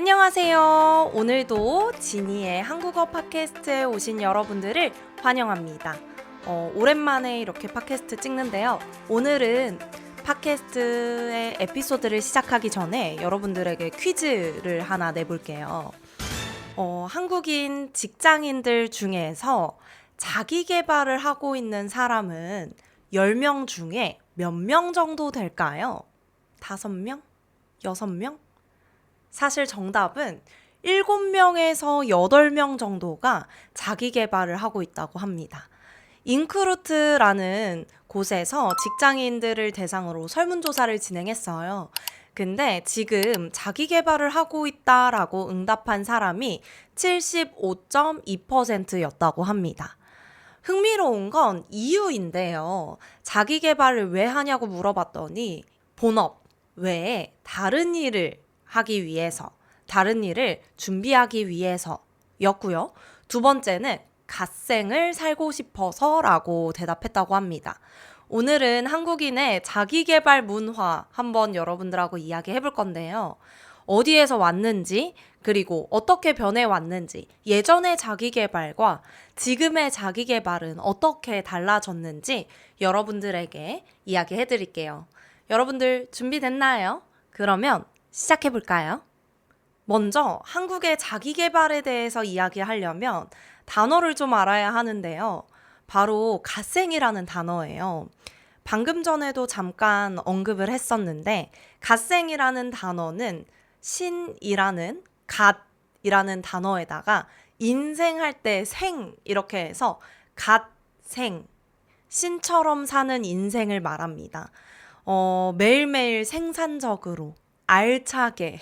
안녕하세요. 오늘도 지니의 한국어 팟캐스트에 오신 여러분들을 환영합니다. 오랜만에 이렇게 팟캐스트 찍는데요. 오늘은 팟캐스트의 에피소드를 시작하기 전에 여러분들에게 퀴즈를 하나 내볼게요. 한국인 직장인들 중에서 자기 개발을 하고 있는 사람은 10명 중에 몇 명 정도 될까요? 5명? 6명? 사실 정답은 7명에서 8명 정도가 자기 개발을 하고 있다고 합니다. 인크루트라는 곳에서 직장인들을 대상으로 설문조사를 진행했어요. 근데 지금 자기 개발을 하고 있다라고 응답한 사람이 75.2%였다고 합니다. 흥미로운 건 이유인데요. 자기 개발을 왜 하냐고 물어봤더니 본업 외에 다른 일을 하기 위해서, 다른 일을 준비하기 위해서였고요. 두 번째는 갓생을 살고 싶어서라고 대답했다고 합니다. 오늘은 한국인의 자기계발 문화 한번 여러분들하고 이야기해 볼 건데요. 어디에서 왔는지, 그리고 어떻게 변해왔는지, 예전의 자기계발과 지금의 자기계발은 어떻게 달라졌는지 여러분들에게 이야기해 드릴게요. 여러분들 준비됐나요? 그러면 시작해 볼까요? 먼저 한국의 자기계발에 대해서 이야기하려면 단어를 좀 알아야 하는데요. 바로 갓생이라는 단어예요. 방금 전에도 잠깐 언급을 했었는데 갓생이라는 단어는 신이라는 갓이라는 단어에다가 인생할 때 생 이렇게 해서 갓생, 신처럼 사는 인생을 말합니다. 매일매일 생산적으로 알차게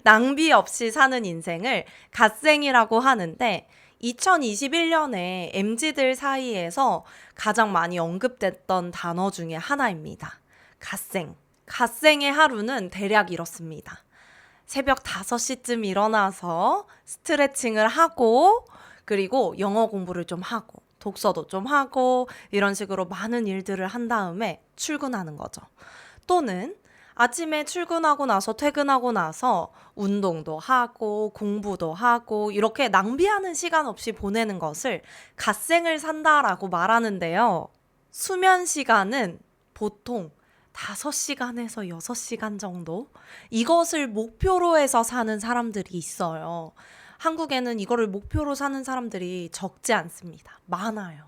낭비 없이 사는 인생을 갓생이라고 하는데 2021년에 MZ들 사이에서 가장 많이 언급됐던 단어 중에 하나입니다. 갓생. 갓생의 하루는 대략 이렇습니다. 새벽 5시쯤 일어나서 스트레칭을 하고 그리고 영어 공부를 좀 하고 독서도 좀 하고 이런 식으로 많은 일들을 한 다음에 출근하는 거죠. 또는 아침에 출근하고 나서 퇴근하고 나서 운동도 하고 공부도 하고 이렇게 낭비하는 시간 없이 보내는 것을 갓생을 산다라고 말하는데요. 수면 시간은 보통 5시간에서 6시간 정도? 이것을 목표로 해서 사는 사람들이 있어요. 한국에는 이거를 목표로 사는 사람들이 적지 않습니다. 많아요.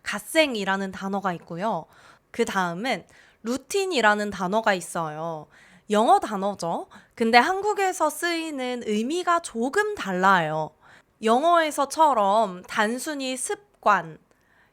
갓생이라는 단어가 있고요. 그 다음은 루틴이라는 단어가 있어요. 영어 단어죠. 근데 한국에서 쓰이는 의미가 조금 달라요. 영어에서처럼 단순히 습관,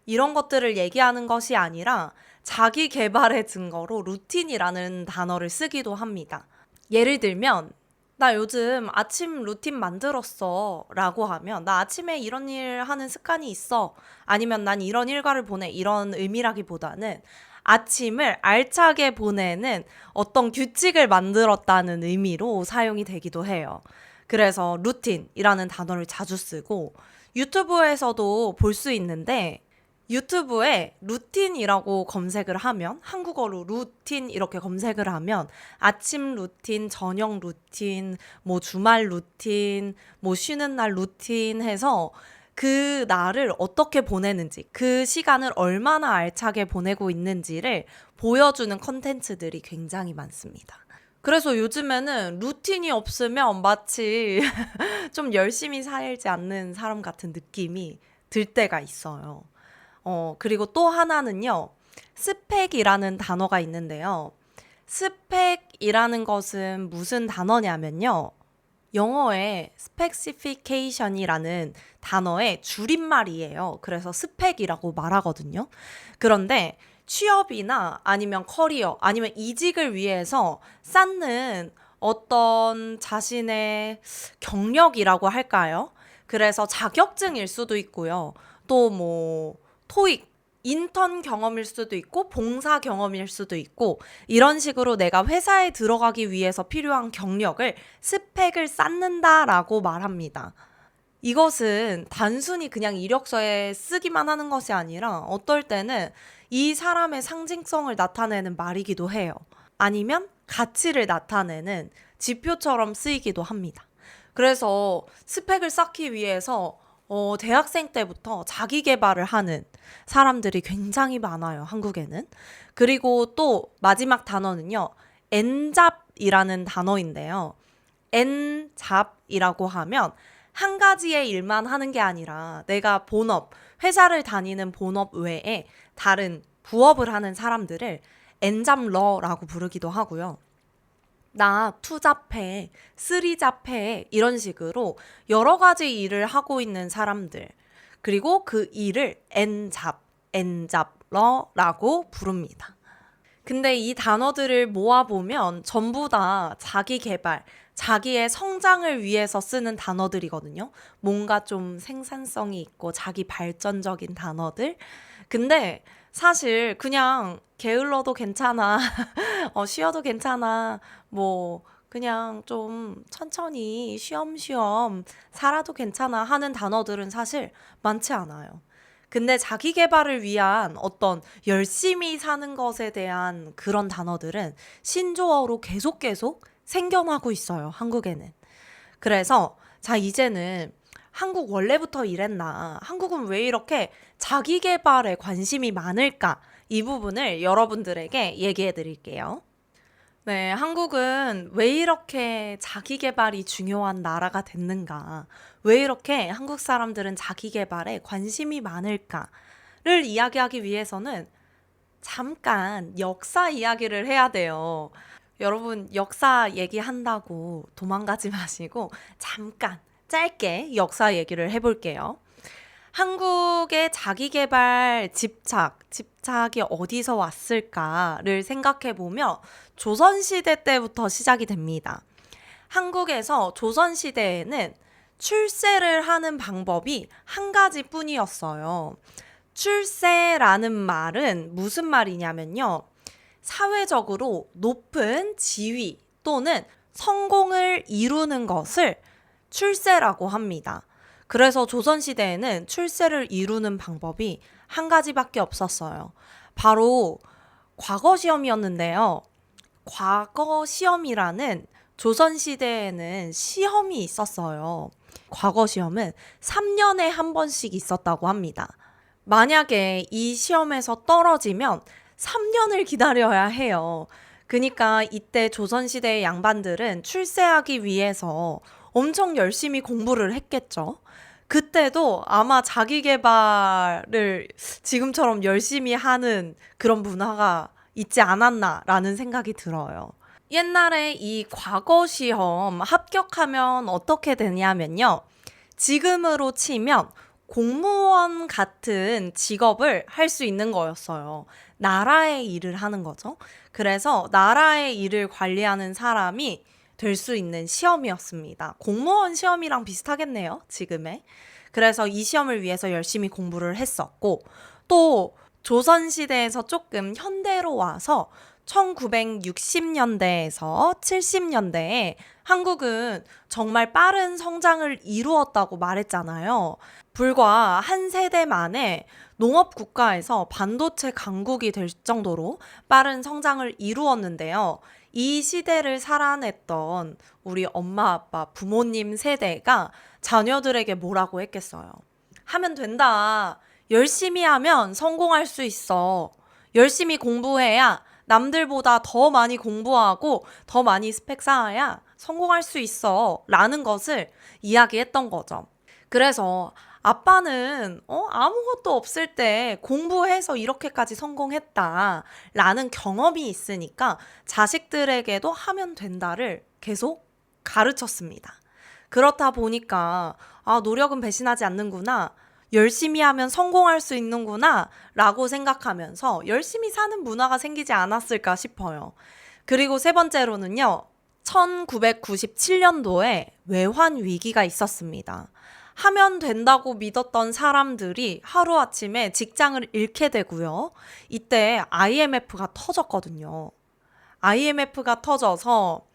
이런 것들을 얘기하는 것이 아니라 자기 개발의 증거로 루틴이라는 단어를 쓰기도 합니다. 예를 들면, 나 요즘 아침 루틴 만들었어 라고 하면 나 아침에 이런 일 하는 습관이 있어. 아니면 난 이런 일과를 보내. 이런 의미라기보다는 아침을 알차게 보내는 어떤 규칙을 만들었다는 의미로 사용이 되기도 해요. 그래서 루틴이라는 단어를 자주 쓰고 유튜브에서도 볼 수 있는데 유튜브에 루틴이라고 검색을 하면 한국어로 루틴 이렇게 검색을 하면 아침 루틴, 저녁 루틴, 뭐 주말 루틴, 뭐 쉬는 날 루틴 해서 그 날을 어떻게 보내는지, 그 시간을 얼마나 알차게 보내고 있는지를 보여주는 컨텐츠들이 굉장히 많습니다. 그래서 요즘에는 루틴이 없으면 마치 좀 열심히 살지 않는 사람 같은 느낌이 들 때가 있어요. 그리고 또 하나는요, 스펙이라는 단어가 있는데요. 스펙이라는 것은 무슨 단어냐면요. 영어의 specification이라는 단어의 줄임말이에요. 그래서 스펙이라고 말하거든요. 그런데 취업이나 아니면 커리어, 아니면 이직을 위해서 쌓는 어떤 자신의 경력이라고 할까요? 그래서 자격증일 수도 있고요. 또 뭐 토익, 인턴 경험일 수도 있고 봉사 경험일 수도 있고 이런 식으로 내가 회사에 들어가기 위해서 필요한 경력을 스펙을 쌓는다라고 말합니다. 이것은 단순히 그냥 이력서에 쓰기만 하는 것이 아니라 어떨 때는 이 사람의 상징성을 나타내는 말이기도 해요. 아니면 가치를 나타내는 지표처럼 쓰이기도 합니다. 그래서 스펙을 쌓기 위해서 대학생 때부터 자기 개발을 하는 사람들이 굉장히 많아요, 한국에는. 그리고 또 마지막 단어는요, 엔잡이라는 단어인데요. 엔잡이라고 하면 한 가지의 일만 하는 게 아니라 내가 본업, 회사를 다니는 본업 외에 다른 부업을 하는 사람들을 엔잡러라고 부르기도 하고요. 나 투잡해, 쓰리잡해 이런 식으로 여러 가지 일을 하고 있는 사람들 그리고 그 일을 엔잡러라고 부릅니다. 근데 이 단어들을 모아보면 전부 다 자기 개발, 자기의 성장을 위해서 쓰는 단어들이거든요. 뭔가 좀 생산성이 있고 자기 발전적인 단어들. 근데 사실 그냥 게을러도 괜찮아. 쉬어도 괜찮아. 뭐, 그냥 좀 천천히 쉬엄쉬엄 살아도 괜찮아 하는 단어들은 사실 많지 않아요. 근데 자기 개발을 위한 어떤 열심히 사는 것에 대한 그런 단어들은 신조어로 계속 생겨나고 있어요, 한국에는. 그래서 자, 이제는 한국 원래부터 이랬나? 한국은 왜 이렇게 자기 개발에 관심이 많을까? 이 부분을 여러분들에게 얘기해 드릴게요. 네, 한국은 왜 이렇게 자기 개발이 중요한 나라가 됐는가? 왜 이렇게 한국 사람들은 자기 개발에 관심이 많을까를 이야기하기 위해서는 잠깐 역사 이야기를 해야 돼요. 여러분, 역사 얘기한다고 도망가지 마시고 잠깐 짧게 역사 얘기를 해볼게요. 한국의 자기계발 집착이 어디서 왔을까를 생각해 보면 조선시대 때부터 시작이 됩니다. 한국에서 조선시대에는 출세를 하는 방법이 한 가지 뿐이었어요. 출세라는 말은 무슨 말이냐면요. 사회적으로 높은 지위 또는 성공을 이루는 것을 출세라고 합니다. 그래서 조선시대에는 출세를 이루는 방법이 한 가지밖에 없었어요. 바로 과거 시험이었는데요. 과거 시험이라는 조선시대에는 시험이 있었어요. 과거 시험은 3년에 한 번씩 있었다고 합니다. 만약에 이 시험에서 떨어지면 3년을 기다려야 해요. 그러니까 이때 조선시대의 양반들은 출세하기 위해서 엄청 열심히 공부를 했겠죠. 그때도 아마 자기 개발을 지금처럼 열심히 하는 그런 문화가 있지 않았나라는 생각이 들어요. 옛날에 이 과거 시험 합격하면 어떻게 되냐면요. 지금으로 치면 공무원 같은 직업을 할 수 있는 거였어요. 나라의 일을 하는 거죠. 그래서 나라의 일을 관리하는 사람이 될 수 있는 시험이었습니다. 공무원 시험이랑 비슷하겠네요, 지금의. 그래서 이 시험을 위해서 열심히 공부를 했었고, 또 조선시대에서 조금 현대로 와서 1960년대에서 70년대에 한국은 정말 빠른 성장을 이루었다고 말했잖아요. 불과 한 세대 만에 농업 국가에서 반도체 강국이 될 정도로 빠른 성장을 이루었는데요. 이 시대를 살아냈던 우리 엄마, 아빠, 부모님 세대가 자녀들에게 뭐라고 했겠어요? 하면 된다. 열심히 하면 성공할 수 있어. 열심히 공부해야 남들보다 더 많이 공부하고 더 많이 스펙 쌓아야 성공할 수 있어. 라는 것을 이야기했던 거죠. 그래서 아빠는 아무것도 없을 때 공부해서 이렇게까지 성공했다 라는 경험이 있으니까 자식들에게도 하면 된다를 계속 가르쳤습니다. 그렇다 보니까 노력은 배신하지 않는구나. 열심히 하면 성공할 수 있는구나 라고 생각하면서 열심히 사는 문화가 생기지 않았을까 싶어요. 그리고 세 번째로는요. 1997년도에 외환 위기가 있었습니다. 하면 된다고 믿었던 사람들이 하루아침에 직장을 잃게 되고요. 이때 IMF가 터졌거든요. IMF가 터져서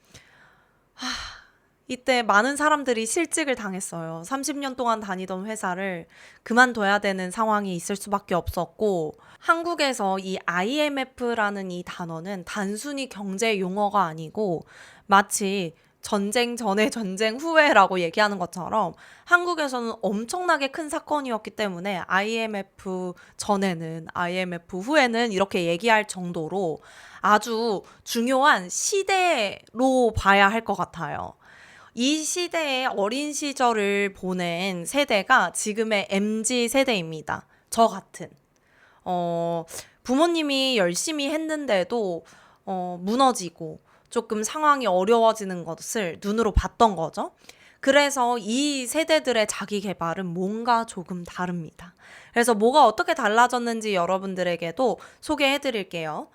이때 많은 사람들이 실직을 당했어요. 30년 동안 다니던 회사를 그만둬야 되는 상황이 있을 수밖에 없었고, 한국에서 이 IMF라는 이 단어는 단순히 경제 용어가 아니고 마치 전쟁 전에 전쟁 후에라고 얘기하는 것처럼 한국에서는 엄청나게 큰 사건이었기 때문에 IMF 전에는 IMF 후에는 이렇게 얘기할 정도로 아주 중요한 시대로 봐야 할 것 같아요. 이 시대의 어린 시절을 보낸 세대가 지금의 MZ 세대입니다. 저 같은. 어, 부모님이 열심히 했는데도 무너지고 조금 상황이 어려워지는 것을 눈으로 봤던 거죠. 그래서 이 세대들의 자기 개발은 뭔가 조금 다릅니다. 그래서 뭐가 어떻게 달라졌는지 여러분들에게도 소개해 드릴게요.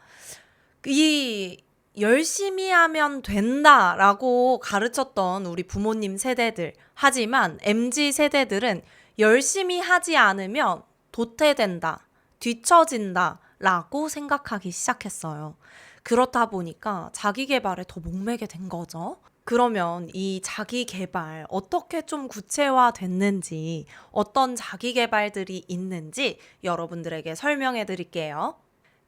이 열심히 하면 된다라고 가르쳤던 우리 부모님 세대들. 하지만 MZ 세대들은 열심히 하지 않으면 도태된다, 뒤처진다 라고 생각하기 시작했어요. 그렇다 보니까 자기 개발에 더 목매게 된 거죠. 그러면 이 자기 개발 어떻게 좀 구체화 됐는지, 어떤 자기 개발들이 있는지 여러분들에게 설명해 드릴게요.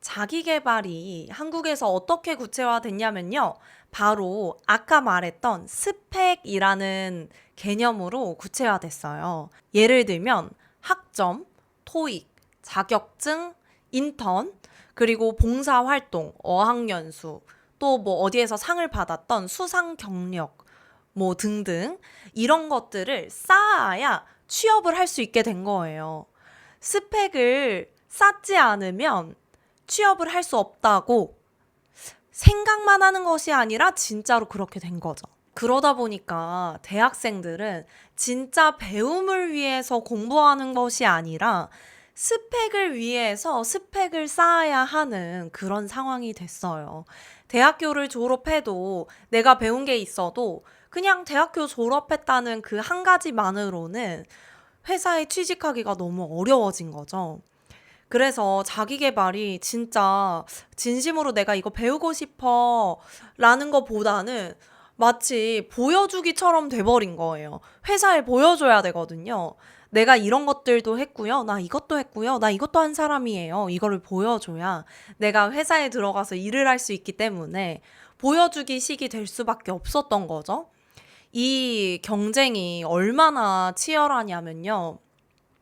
자기 개발이 한국에서 어떻게 구체화됐냐면요. 바로 아까 말했던 스펙이라는 개념으로 구체화됐어요. 예를 들면 학점, 토익, 자격증, 인턴, 그리고 봉사활동, 어학연수, 또 뭐 어디에서 상을 받았던 수상 경력, 뭐 등등 이런 것들을 쌓아야 취업을 할 수 있게 된 거예요. 스펙을 쌓지 않으면 취업을 할 수 없다고 생각만 하는 것이 아니라 진짜로 그렇게 된 거죠. 그러다 보니까 대학생들은 진짜 배움을 위해서 공부하는 것이 아니라 스펙을 위해서 스펙을 쌓아야 하는 그런 상황이 됐어요. 대학교를 졸업해도 내가 배운 게 있어도 그냥 대학교 졸업했다는 그 한 가지만으로는 회사에 취직하기가 너무 어려워진 거죠. 그래서 자기 개발이 진짜 진심으로 내가 이거 배우고 싶어 라는 것보다는 마치 보여주기처럼 돼버린 거예요. 회사에 보여줘야 되거든요. 내가 이런 것들도 했고요. 나 이것도 했고요. 나 이것도 한 사람이에요. 이거를 보여줘야 내가 회사에 들어가서 일을 할 수 있기 때문에 보여주기식이 될 수밖에 없었던 거죠. 이 경쟁이 얼마나 치열하냐면요.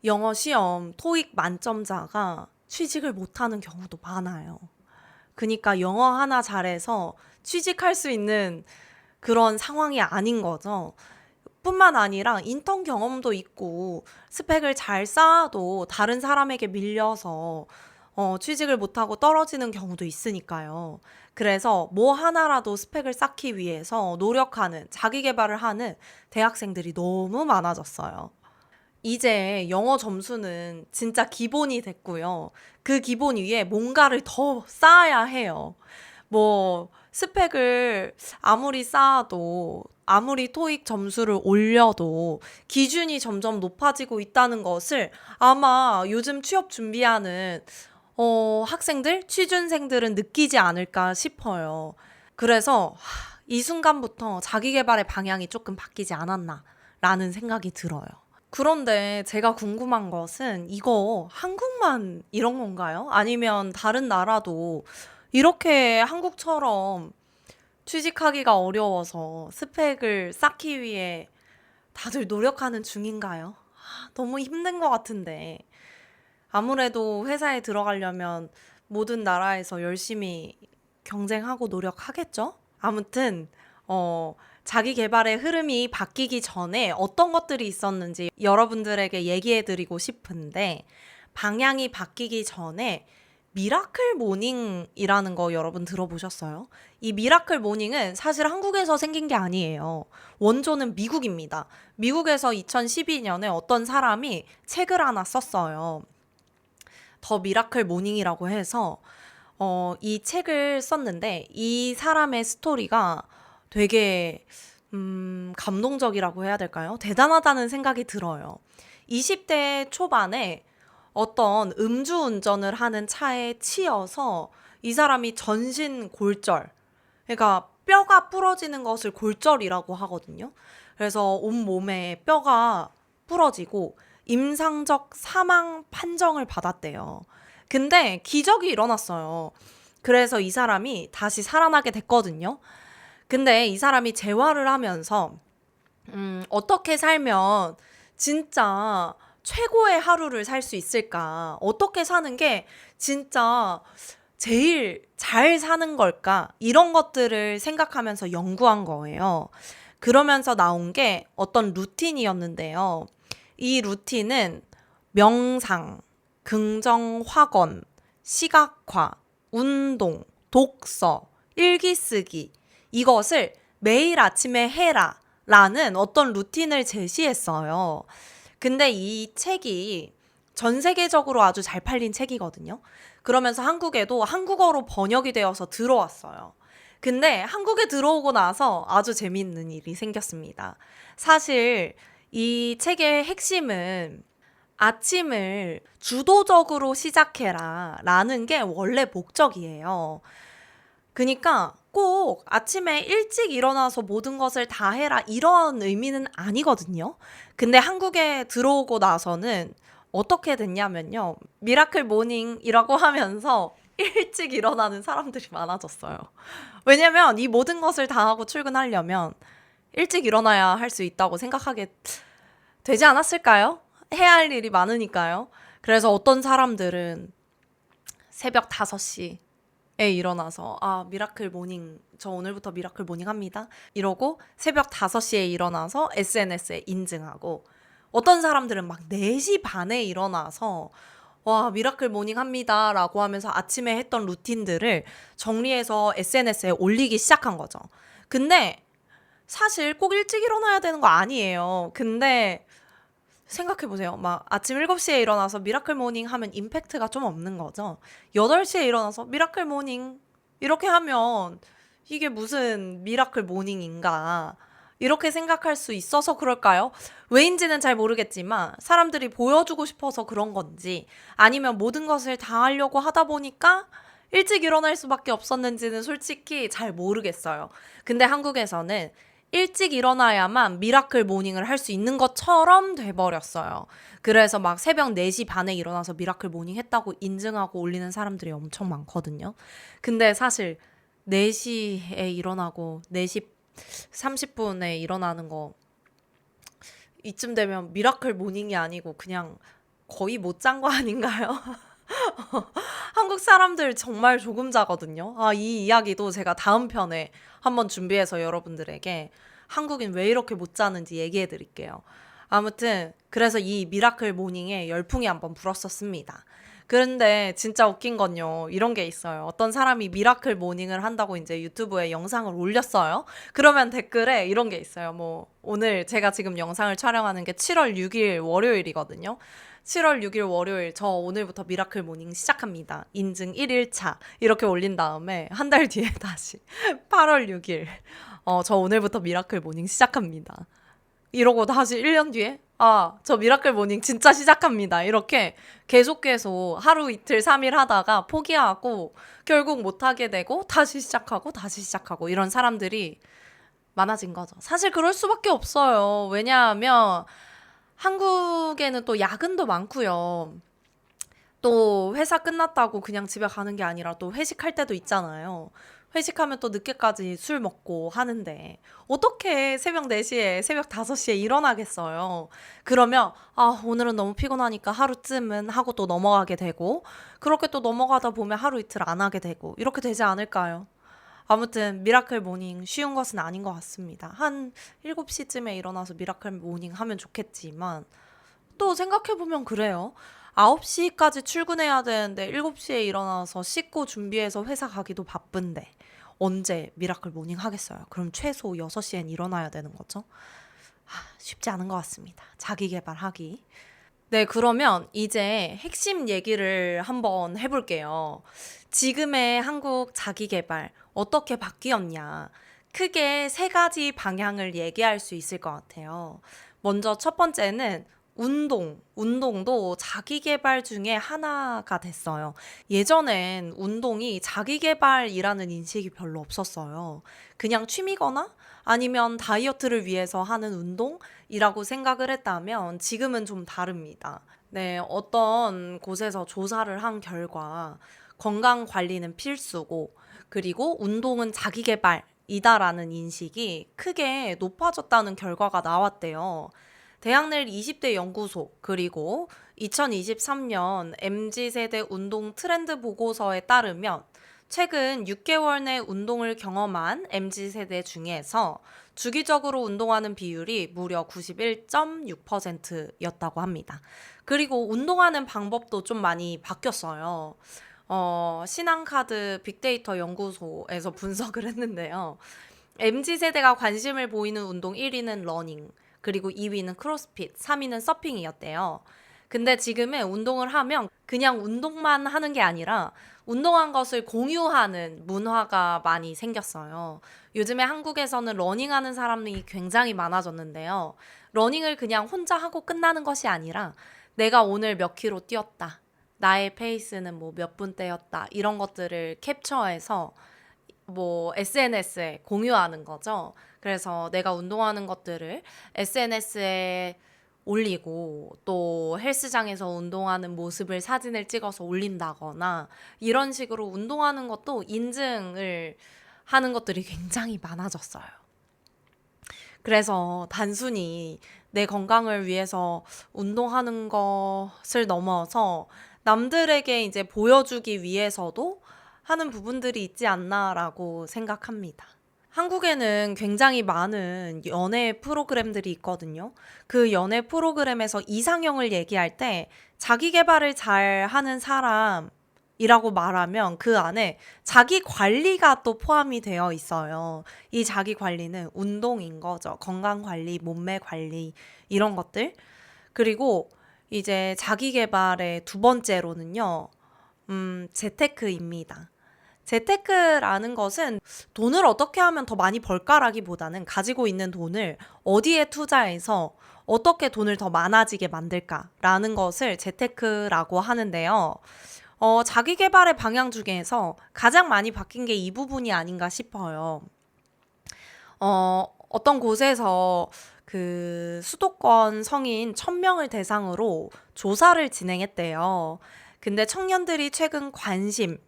영어 시험 토익 만점자가 취직을 못하는 경우도 많아요. 그러니까 영어 하나 잘해서 취직할 수 있는 그런 상황이 아닌 거죠. 뿐만 아니라 인턴 경험도 있고 스펙을 잘 쌓아도 다른 사람에게 밀려서 취직을 못하고 떨어지는 경우도 있으니까요. 그래서 뭐 하나라도 스펙을 쌓기 위해서 노력하는, 자기 개발을 하는 대학생들이 너무 많아졌어요. 이제 영어 점수는 진짜 기본이 됐고요. 그 기본 위에 뭔가를 더 쌓아야 해요. 뭐 스펙을 아무리 쌓아도 아무리 토익 점수를 올려도 기준이 점점 높아지고 있다는 것을 아마 요즘 취업 준비하는 학생들, 취준생들은 느끼지 않을까 싶어요. 그래서 이 순간부터 자기 개발의 방향이 조금 바뀌지 않았나라는 생각이 들어요. 그런데 제가 궁금한 것은 이거 한국만 이런 건가요? 아니면 다른 나라도 이렇게 한국처럼 취직하기가 어려워서 스펙을 쌓기 위해 다들 노력하는 중인가요? 너무 힘든 것 같은데. 아무래도 회사에 들어가려면 모든 나라에서 열심히 경쟁하고 노력하겠죠? 아무튼, 자기 개발의 흐름이 바뀌기 전에 어떤 것들이 있었는지 여러분들에게 얘기해 드리고 싶은데, 방향이 바뀌기 전에 미라클 모닝이라는 거 여러분 들어보셨어요? 이 미라클 모닝은 사실 한국에서 생긴 게 아니에요. 원조는 미국입니다. 미국에서 2012년에 어떤 사람이 책을 하나 썼어요. 더 미라클 모닝이라고 해서 이 책을 썼는데 이 사람의 스토리가 되게 감동적이라고 해야 될까요? 대단하다는 생각이 들어요. 20대 초반에 어떤 음주운전을 하는 차에 치여서 이 사람이 전신 골절, 그러니까 뼈가 부러지는 것을 골절이라고 하거든요. 그래서 온몸에 뼈가 부러지고 임상적 사망 판정을 받았대요. 근데 기적이 일어났어요. 그래서 이 사람이 다시 살아나게 됐거든요. 근데 이 사람이 재활을 하면서 어떻게 살면 진짜 최고의 하루를 살 수 있을까? 어떻게 사는 게 진짜 제일 잘 사는 걸까? 이런 것들을 생각하면서 연구한 거예요. 그러면서 나온 게 어떤 루틴이었는데요. 이 루틴은 명상, 긍정 확언, 시각화, 운동, 독서, 일기 쓰기, 이것을 매일 아침에 해라 라는 어떤 루틴을 제시했어요. 근데 이 책이 전 세계적으로 아주 잘 팔린 책이거든요. 그러면서 한국에도 한국어로 번역이 되어서 들어왔어요. 근데 한국에 들어오고 나서 아주 재미있는 일이 생겼습니다. 사실 이 책의 핵심은 아침을 주도적으로 시작해라 라는 게 원래 목적이에요. 그러니까 꼭 아침에 일찍 일어나서 모든 것을 다 해라 이런 의미는 아니거든요. 근데 한국에 들어오고 나서는 어떻게 됐냐면요. 미라클 모닝이라고 하면서 일찍 일어나는 사람들이 많아졌어요. 왜냐면 이 모든 것을 다 하고 출근하려면 일찍 일어나야 할 수 있다고 생각하게 되지 않았을까요? 해야 할 일이 많으니까요. 그래서 어떤 사람들은 새벽 5시에 일어나서 미라클 모닝 저 오늘부터 미라클 모닝 합니다. 이러고 새벽 5시에 일어나서 SNS에 인증하고 어떤 사람들은 막 4시 반에 일어나서 와 미라클 모닝 합니다 라고 하면서 아침에 했던 루틴들을 정리해서 SNS에 올리기 시작한 거죠. 근데 사실 꼭 일찍 일어나야 되는 거 아니에요. 근데 생각해보세요. 막 아침 7시에 일어나서 미라클 모닝 하면 임팩트가 좀 없는 거죠. 8시에 일어나서 미라클 모닝 이렇게 하면 이게 무슨 미라클 모닝인가 이렇게 생각할 수 있어서 그럴까요? 왜인지는 잘 모르겠지만 사람들이 보여주고 싶어서 그런 건지 아니면 모든 것을 다 하려고 하다 보니까 일찍 일어날 수밖에 없었는지는 솔직히 잘 모르겠어요. 근데 한국에서는 일찍 일어나야만 미라클 모닝을 할 수 있는 것처럼 돼버렸어요. 그래서 막 새벽 4시 반에 일어나서 미라클 모닝 했다고 인증하고 올리는 사람들이 엄청 많거든요. 근데 사실 4시에 일어나고 4시 30분에 일어나는 거 이쯤 되면 미라클 모닝이 아니고 그냥 거의 못 잔 거 아닌가요? 한국 사람들 정말 조금 자거든요. 이 이야기도 제가 다음 편에 한번 준비해서 여러분들에게 한국인 왜 이렇게 못 자는지 얘기해 드릴게요. 아무튼 그래서 이 미라클 모닝에 열풍이 한번 불었었습니다. 그런데 진짜 웃긴 건요. 이런 게 있어요. 어떤 사람이 미라클 모닝을 한다고 이제 유튜브에 영상을 올렸어요. 그러면 댓글에 이런 게 있어요. 뭐 오늘 제가 지금 영상을 촬영하는 게 7월 6일 월요일이거든요. 7월 6일 월요일 저 오늘부터 미라클 모닝 시작합니다. 인증 1일차 이렇게 올린 다음에 한 달 뒤에 다시 8월 6일 저 오늘부터 미라클 모닝 시작합니다. 이러고 다시 1년 뒤에 저 미라클 모닝 진짜 시작합니다. 이렇게 계속 하루 이틀 3일 하다가 포기하고 결국 못하게 되고 다시 시작하고 이런 사람들이 많아진 거죠. 사실 그럴 수밖에 없어요. 왜냐하면 한국에는 또 야근도 많고요. 또 회사 끝났다고 그냥 집에 가는 게 아니라 또 회식할 때도 있잖아요. 회식하면 또 늦게까지 술 먹고 하는데 어떻게 새벽 4시에 새벽 5시에 일어나겠어요. 그러면 오늘은 너무 피곤하니까 하루쯤은 하고 또 넘어가게 되고 그렇게 또 넘어가다 보면 하루 이틀 안 하게 되고 이렇게 되지 않을까요? 아무튼 미라클 모닝 쉬운 것은 아닌 것 같습니다. 한 7시쯤에 일어나서 미라클 모닝 하면 좋겠지만 또 생각해보면 그래요. 9시까지 출근해야 되는데 7시에 일어나서 씻고 준비해서 회사 가기도 바쁜데 언제 미라클 모닝 하겠어요? 그럼 최소 6시엔 일어나야 되는 거죠? 쉽지 않은 것 같습니다. 자기 개발하기. 네, 그러면 이제 핵심 얘기를 한번 해볼게요. 지금의 한국 자기 개발 어떻게 바뀌었냐? 크게 3가지 방향을 얘기할 수 있을 것 같아요. 먼저 첫 번째는 운동도 자기 개발 중에 하나가 됐어요. 예전엔 운동이 자기 개발이라는 인식이 별로 없었어요. 그냥 취미거나 아니면 다이어트를 위해서 하는 운동이라고 생각을 했다면 지금은 좀 다릅니다. 네, 어떤 곳에서 조사를 한 결과 건강 관리는 필수고 그리고 운동은 자기 개발 이다라는 인식이 크게 높아졌다는 결과가 나왔대요. 대학낼 20대 연구소 그리고 2023년 MZ세대 운동 트렌드 보고서에 따르면 최근 6개월 내 운동을 경험한 MZ세대 중에서 주기적으로 운동하는 비율이 무려 91.6%였다고 합니다. 그리고 운동하는 방법도 좀 많이 바뀌었어요. 신한카드 빅데이터 연구소에서 분석을 했는데요. MZ세대가 관심을 보이는 운동 1위는 러닝, 그리고 2위는 크로스핏, 3위는 서핑이었대요. 근데 지금은 운동을 하면 그냥 운동만 하는 게 아니라 운동한 것을 공유하는 문화가 많이 생겼어요. 요즘에 한국에서는 러닝하는 사람이 굉장히 많아졌는데요. 러닝을 그냥 혼자 하고 끝나는 것이 아니라 내가 오늘 몇 킬로 뛰었다. 나의 페이스는 뭐 몇 분대였다. 이런 것들을 캡처해서 뭐 SNS에 공유하는 거죠. 그래서 내가 운동하는 것들을 SNS에 올리고 또 헬스장에서 운동하는 모습을 사진을 찍어서 올린다거나 이런 식으로 운동하는 것도 인증을 하는 것들이 굉장히 많아졌어요. 그래서 단순히 내 건강을 위해서 운동하는 것을 넘어서 남들에게 이제 보여주기 위해서도 하는 부분들이 있지 않나라고 생각합니다. 한국에는 굉장히 많은 연애 프로그램들이 있거든요. 그 연애 프로그램에서 이상형을 얘기할 때 자기 개발을 잘 하는 사람이라고 말하면 그 안에 자기 관리가 또 포함이 되어 있어요. 이 자기 관리는 운동인 거죠. 건강 관리, 몸매 관리, 이런 것들. 그리고 이제 자기 개발의 두 번째로는요, 재테크입니다. 재테크라는 것은 돈을 어떻게 하면 더 많이 벌까라기보다는 가지고 있는 돈을 어디에 투자해서 어떻게 돈을 더 많아지게 만들까라는 것을 재테크라고 하는데요. 자기 개발의 방향 중에서 가장 많이 바뀐 게 이 부분이 아닌가 싶어요. 어떤 곳에서 그 수도권 성인 1000명을 대상으로 조사를 진행했대요. 근데 청년들이 최근 관심이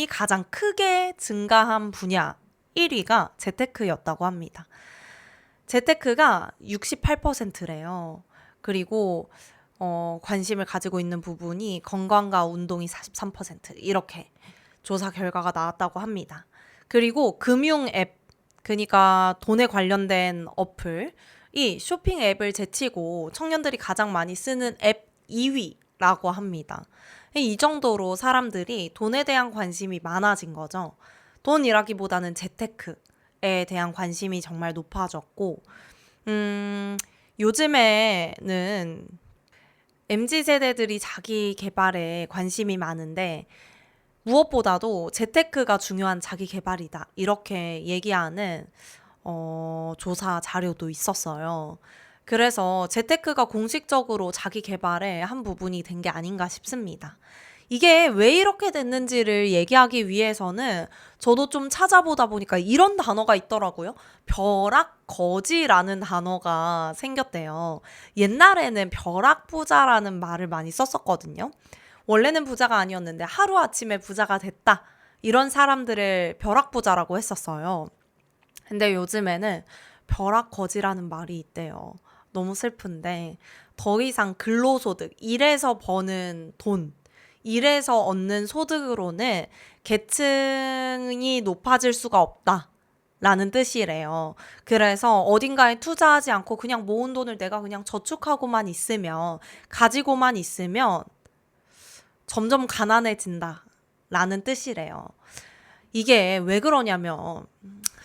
가장 크게 증가한 분야 1위가 재테크였다고 합니다. 재테크가 68%래요. 그리고 관심을 가지고 있는 부분이 건강과 운동이 43% 이렇게 조사 결과가 나왔다고 합니다. 그리고 금융 앱, 그러니까 돈에 관련된 어플이 쇼핑 앱을 제치고 청년들이 가장 많이 쓰는 앱 2위라고 합니다. 이 정도로 사람들이 돈에 대한 관심이 많아진 거죠. 돈이라기보다는 재테크에 대한 관심이 정말 높아졌고, 요즘에는 MZ세대들이 자기 개발에 관심이 많은데, 무엇보다도 재테크가 중요한 자기 개발이다. 이렇게 얘기하는 조사 자료도 있었어요. 그래서 재테크가 공식적으로 자기 개발의 한 부분이 된 게 아닌가 싶습니다. 이게 왜 이렇게 됐는지를 얘기하기 위해서는 저도 좀 찾아보다 보니까 이런 단어가 있더라고요. 벼락거지라는 단어가 생겼대요. 옛날에는 벼락부자라는 말을 많이 썼었거든요. 원래는 부자가 아니었는데 하루아침에 부자가 됐다. 이런 사람들을 벼락부자라고 했었어요. 근데 요즘에는 벼락거지라는 말이 있대요. 너무 슬픈데 더 이상 근로소득, 일해서 버는 돈, 일해서 얻는 소득으로는 계층이 높아질 수가 없다. 라는 뜻이래요. 그래서 어딘가에 투자하지 않고 그냥 모은 돈을 내가 그냥 저축하고만 있으면, 가지고만 있으면 점점 가난해진다. 라는 뜻이래요. 이게 왜 그러냐면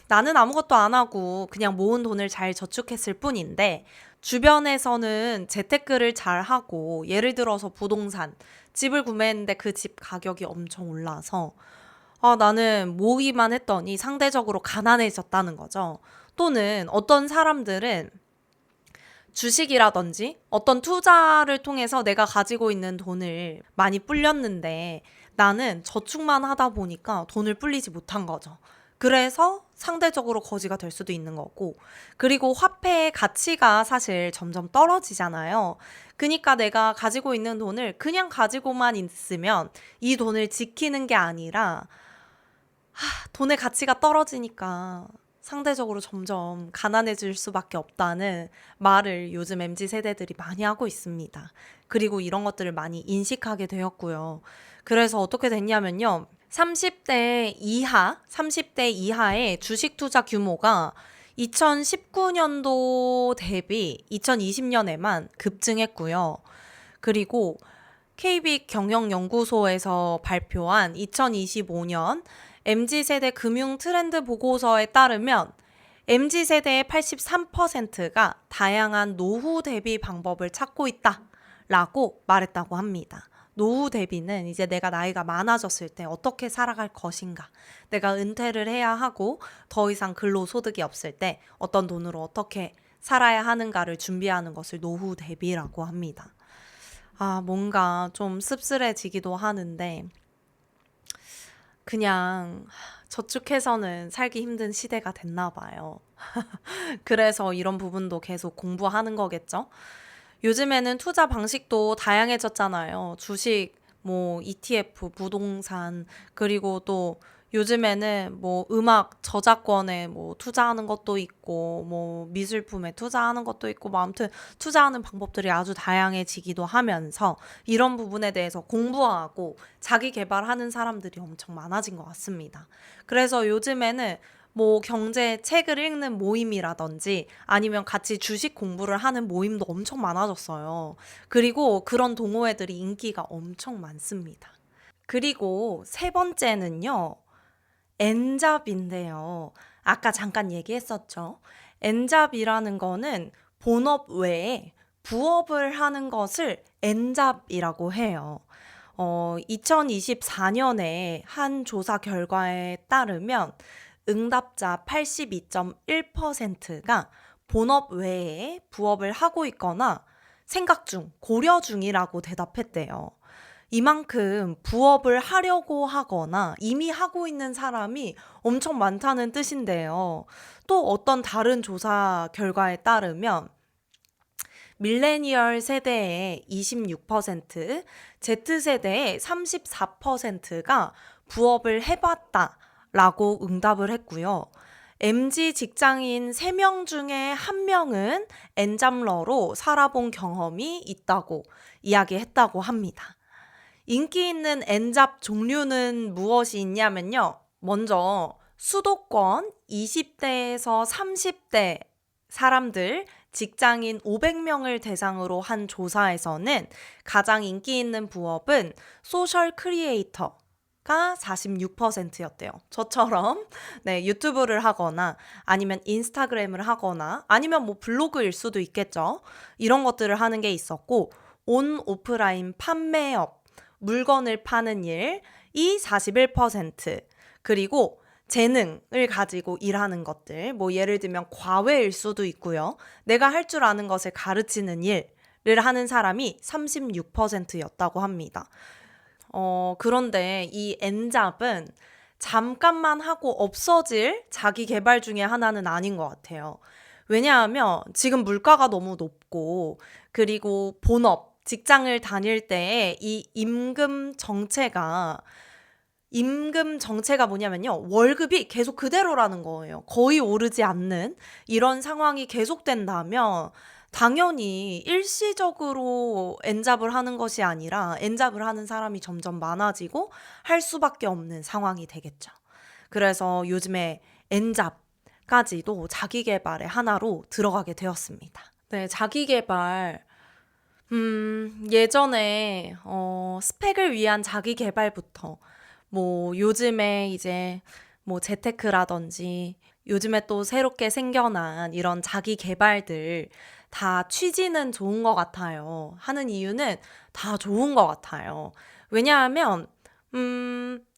나는 아무것도 안 하고 그냥 모은 돈을 잘 저축했을 뿐인데 주변에서는 재테크를 잘 하고 예를 들어서 부동산, 집을 구매했는데 그 집 가격이 엄청 올라서 나는 모으기만 했더니 상대적으로 가난해졌다는 거죠. 또는 어떤 사람들은 주식이라든지 어떤 투자를 통해서 내가 가지고 있는 돈을 많이 불렸는데 나는 저축만 하다 보니까 돈을 불리지 못한 거죠. 그래서 상대적으로 거지가 될 수도 있는 거고, 그리고 화폐의 가치가 사실 점점 떨어지잖아요. 그러니까 내가 가지고 있는 돈을 그냥 가지고만 있으면 이 돈을 지키는 게 아니라 돈의 가치가 떨어지니까 상대적으로 점점 가난해질 수밖에 없다는 말을 요즘 MZ 세대들이 많이 하고 있습니다. 그리고 이런 것들을 많이 인식하게 되었고요. 그래서 어떻게 됐냐면요. 30대 이하의 주식 투자 규모가 2019년도 대비 2020년에만 급증했고요. 그리고 KB 경영연구소에서 발표한 2025년 MZ세대 금융 트렌드 보고서에 따르면 MZ세대의 83%가 다양한 노후 대비 방법을 찾고 있다라고 말했다고 합니다. 노후 대비는 이제 내가 나이가 많아졌을 때 어떻게 살아갈 것인가, 내가 은퇴를 해야 하고 더 이상 근로소득이 없을 때 어떤 돈으로 어떻게 살아야 하는가를 준비하는 것을 노후 대비라고 합니다. 뭔가 좀 씁쓸해지기도 하는데 그냥 저축해서는 살기 힘든 시대가 됐나 봐요. 그래서 이런 부분도 계속 공부하는 거겠죠? 요즘에는 투자 방식도 다양해졌잖아요. 주식, ETF, 부동산, 그리고 또 요즘에는 음악 저작권에 투자하는 것도 있고, 미술품에 투자하는 것도 있고, 아무튼 투자하는 방법들이 아주 다양해지기도 하면서 이런 부분에 대해서 공부하고 자기 개발하는 사람들이 엄청 많아진 것 같습니다. 그래서 요즘에는 경제 책을 읽는 모임이라든지 아니면 같이 주식 공부를 하는 모임도 엄청 많아졌어요. 그리고 그런 동호회들이 인기가 엄청 많습니다. 그리고 세 번째는요, 엔잡인데요. 아까 잠깐 얘기했었죠. 엔잡이라는 거는 본업 외에 부업을 하는 것을 엔잡이라고 해요. 2024년에 한 조사 결과에 따르면 응답자 82.1%가 본업 외에 부업을 하고 있거나 생각 중, 고려 중이라고 대답했대요. 이만큼 부업을 하려고 하거나 이미 하고 있는 사람이 엄청 많다는 뜻인데요. 또 어떤 다른 조사 결과에 따르면 밀레니얼 세대의 26%, Z세대의 34%가 부업을 해봤다라고 응답을 했고요. MZ 직장인 3명 중에 1명은 엔잡러로 살아본 경험이 있다고 이야기했다고 합니다. 인기 있는 엔잡 종류는 무엇이 있냐면요. 먼저 수도권 20대에서 30대 사람들 직장인 500명을 대상으로 한 조사에서는 가장 인기 있는 부업은 소셜 크리에이터가 46%였대요. 저처럼 유튜브를 하거나 아니면 인스타그램을 하거나 아니면 블로그일 수도 있겠죠. 이런 것들을 하는 게 있었고 온 오프라인 판매업 물건을 파는 일이 41%, 그리고 재능을 가지고 일하는 것들, 예를 들면 과외일 수도 있고요. 내가 할 줄 아는 것을 가르치는 일을 하는 사람이 36%였다고 합니다. 그런데 이 엔잡은 잠깐만 하고 없어질 자기 개발 중에 하나는 아닌 것 같아요. 왜냐하면 지금 물가가 너무 높고, 그리고 본업, 직장을 다닐 때에 이 임금 정체가 뭐냐면요. 월급이 계속 그대로라는 거예요. 거의 오르지 않는 이런 상황이 계속된다면 당연히 일시적으로 엔잡을 하는 것이 아니라 엔잡을 하는 사람이 점점 많아지고 할 수밖에 없는 상황이 되겠죠. 그래서 요즘에 엔잡까지도 자기 개발의 하나로 들어가게 되었습니다. 네, 자기 개발. 예전에 스펙을 위한 자기 개발부터 요즘에 이제 재테크라든지 요즘에 또 새롭게 생겨난 이런 자기 개발들 다 취지는 좋은 것 같아요. 하는 이유는 다 좋은 것 같아요. 왜냐하면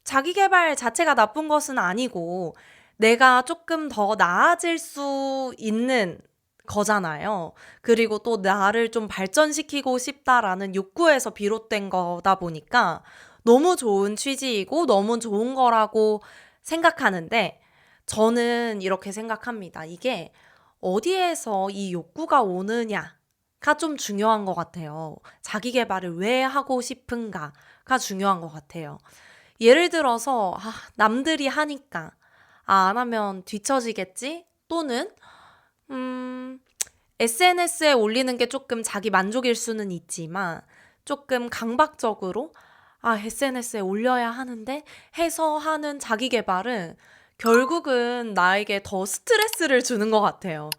자기 개발 자체가 나쁜 것은 아니고 내가 조금 더 나아질 수 있는 거잖아요. 그리고 또 나를 좀 발전시키고 싶다라는 욕구에서 비롯된 거다 보니까 너무 좋은 취지이고 너무 좋은 거라고 생각하는데 저는 이렇게 생각합니다. 이게 어디에서 이 욕구가 오느냐가 좀 중요한 것 같아요. 자기 개발을 왜 하고 싶은가가 중요한 것 같아요. 예를 들어서 남들이 하니까 아, 안 하면 뒤처지겠지? 또는 SNS에 올리는 게 조금 자기 만족일 수는 있지만 조금 강박적으로 SNS에 올려야 하는데 해서 하는 자기 개발은 결국은 나에게 더 스트레스를 주는 것 같아요.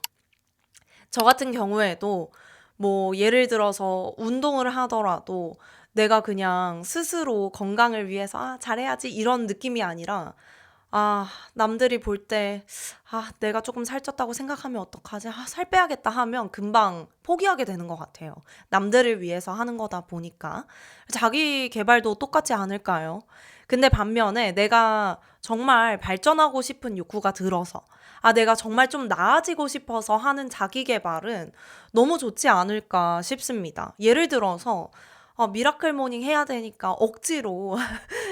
저 같은 경우에도 뭐 예를 들어서 운동을 하더라도 내가 그냥 스스로 건강을 위해서 잘해야지 이런 느낌이 아니라 남들이 볼 때 내가 조금 살쪘다고 생각하면 어떡하지? 살 빼야겠다 하면 금방 포기하게 되는 것 같아요. 남들을 위해서 하는 거다 보니까. 자기 개발도 똑같지 않을까요? 근데 반면에 내가 정말 발전하고 싶은 욕구가 들어서 내가 정말 좀 나아지고 싶어서 하는 자기 개발은 너무 좋지 않을까 싶습니다. 예를 들어서 미라클 모닝 해야 되니까 억지로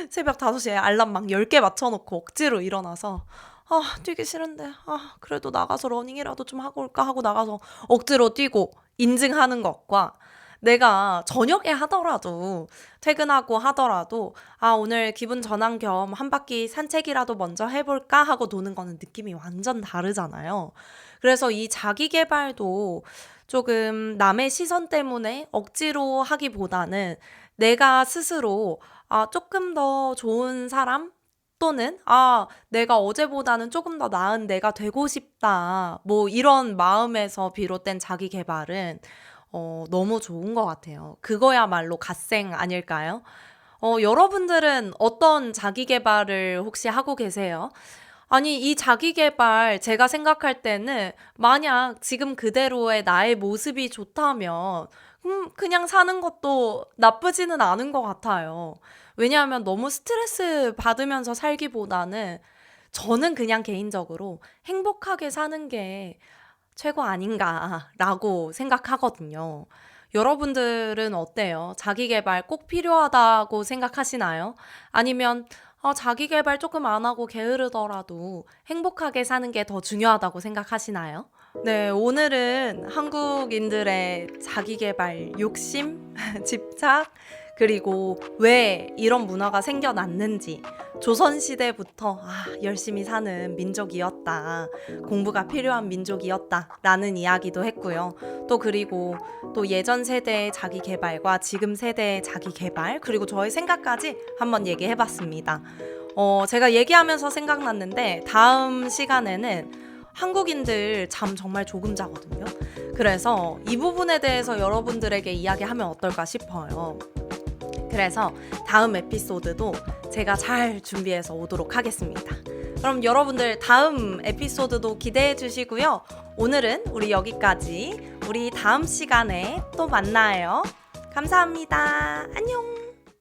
새벽 5시에 알람 막 10개 맞춰놓고 억지로 일어나서 뛰기 싫은데 그래도 나가서 러닝이라도 좀 하고 올까 하고 나가서 억지로 뛰고 인증하는 것과 내가 저녁에 하더라도 퇴근하고 하더라도 오늘 기분 전환 겸 한 바퀴 산책이라도 먼저 해볼까 하고 도는 거는 느낌이 완전 다르잖아요. 그래서 이 자기 개발도 조금 남의 시선 때문에 억지로 하기보다는 내가 스스로 조금 더 좋은 사람 또는 내가 어제보다는 조금 더 나은 내가 되고 싶다. 뭐 이런 마음에서 비롯된 자기 개발은 너무 좋은 것 같아요. 그거야말로 갓생 아닐까요? 여러분들은 어떤 자기 개발을 혹시 하고 계세요? 아니, 이 자기 개발 제가 생각할 때는 만약 지금 그대로의 나의 모습이 좋다면 그냥 사는 것도 나쁘지는 않은 것 같아요. 왜냐하면 너무 스트레스 받으면서 살기보다는 저는 그냥 개인적으로 행복하게 사는 게 최고 아닌가라고 생각하거든요. 여러분들은 어때요? 자기 개발 꼭 필요하다고 생각하시나요? 아니면 자기 개발 조금 안 하고 게으르더라도 행복하게 사는 게 더 중요하다고 생각하시나요? 네, 오늘은 한국인들의 자기 개발 욕심, 집착, 그리고 왜 이런 문화가 생겨났는지, 조선시대부터 열심히 사는 민족이었다, 공부가 필요한 민족이었다 라는 이야기도 했고요. 또 그리고 또 예전 세대의 자기 개발과 지금 세대의 자기 개발, 그리고 저의 생각까지 한번 얘기해 봤습니다. 제가 얘기하면서 생각났는데 다음 시간에는 한국인들 잠 정말 조금 자거든요. 그래서 이 부분에 대해서 여러분들에게 이야기하면 어떨까 싶어요. 그래서 다음 에피소드도 제가 잘 준비해서 오도록 하겠습니다. 그럼 여러분들 다음 에피소드도 기대해 주시고요. 오늘은 우리 여기까지. 우리 다음 시간에 또 만나요. 감사합니다. 안녕.